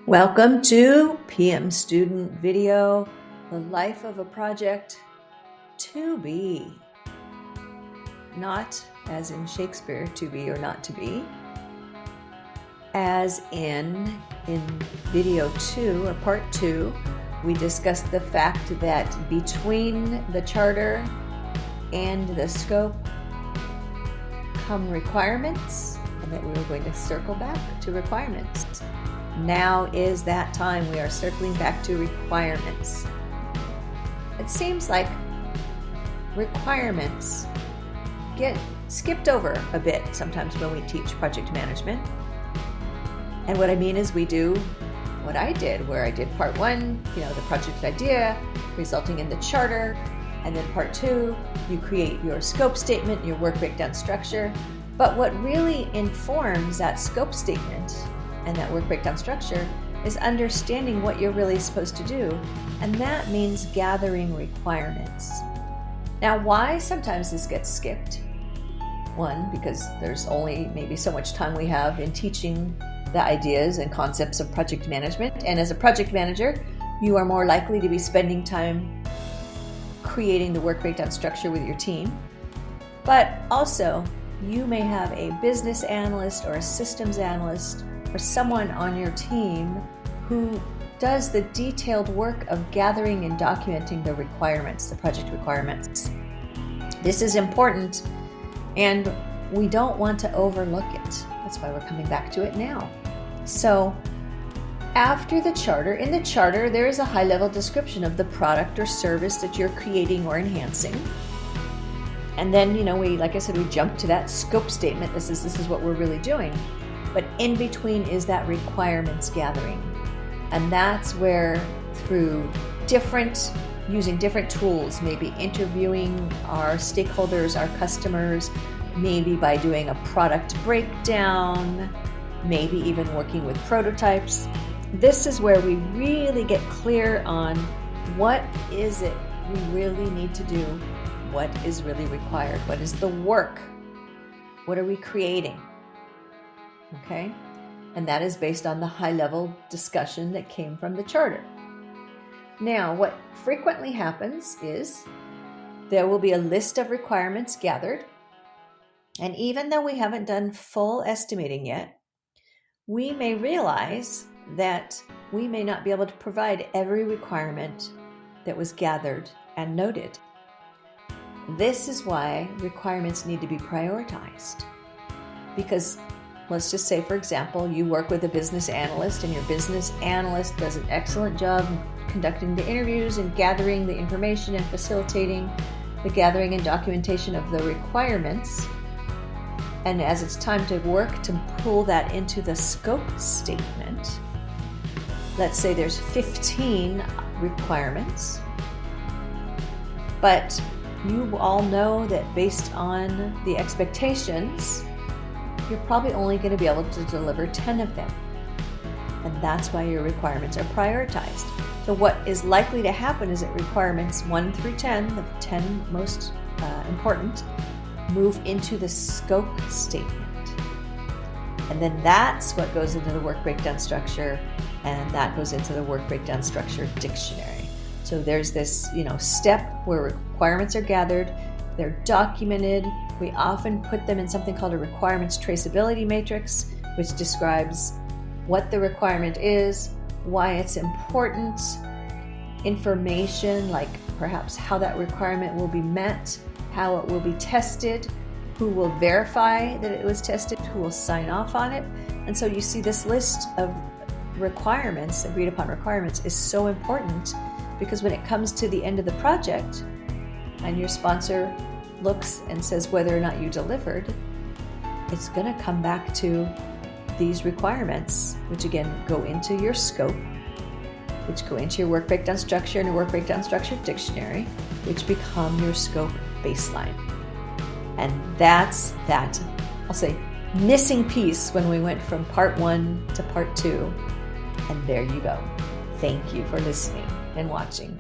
Welcome to PM Student Video, the life of a project to be. Not as in Shakespeare, to be or not to be. As in video 2 or part 2, we discussed the fact that between the charter and the scope come requirements, and that we were going to circle back to requirements. Now is that time. We are circling back to requirements. It seems like requirements get skipped over a bit sometimes when we teach project management. And what I mean is we do what I did, where I did part 1, the project idea resulting in the charter, and then part 2, you create your scope statement, your work breakdown structure. But what really informs that scope statement and that work breakdown structure is understanding what you're really supposed to do. And that means gathering requirements. Now, why sometimes this gets skipped? One, because there's only maybe so much time we have in teaching the ideas and concepts of project management. And as a project manager, you are more likely to be spending time creating the work breakdown structure with your team. But also, you may have a business analyst or a systems analyst or someone on your team who does the detailed work of gathering and documenting the requirements, the project requirements. This is important, and we don't want to overlook it. That's why we're coming back to it now. So, after the charter, in the charter, there is a high-level description of the product or service that you're creating or enhancing. And then, like I said, we jump to that scope statement. This is what we're really doing. But in between is that requirements gathering. And that's where through using different tools, maybe interviewing our stakeholders, our customers, maybe by doing a product breakdown, maybe even working with prototypes. This is where we really get clear on what is it we really need to do, what is really required, what is the work, what are we creating, okay? And that is based on the high-level discussion that came from the charter. Now, what frequently happens is there will be a list of requirements gathered, and even though we haven't done full estimating yet, we may realize that we may not be able to provide every requirement that was gathered and noted. This is why requirements need to be prioritized. Because let's just say, for example, you work with a business analyst, and your business analyst does an excellent job conducting the interviews and gathering the information and facilitating the gathering and documentation of the requirements. And as it's time to work to pull that into the scope statement, let's say there's 15 requirements, but you all know that based on the expectations, you're probably only going to be able to deliver 10 of them. And that's why your requirements are prioritized. So what is likely to happen is that requirements 1 through 10, the 10 most important, move into the scope statement. And then that's what goes into the work breakdown structure, and that goes into the work breakdown structure dictionary. So there's this, step where requirements are gathered, they're documented. We often put them in something called a requirements traceability matrix, which describes what the requirement is, why it's important, information like perhaps how that requirement will be met, how it will be tested, who will verify that it was tested, who will sign off on it. And so you see this list of requirements, agreed upon requirements, is so important, because when it comes to the end of the project and your sponsor looks and says whether or not you delivered, it's going to come back to these requirements, which again go into your scope, which go into your work breakdown structure and your work breakdown structure dictionary, which become your scope baseline. And that's that, I'll say, missing piece when we went from part 1 to part 2. And there you go. Thank you for listening and watching.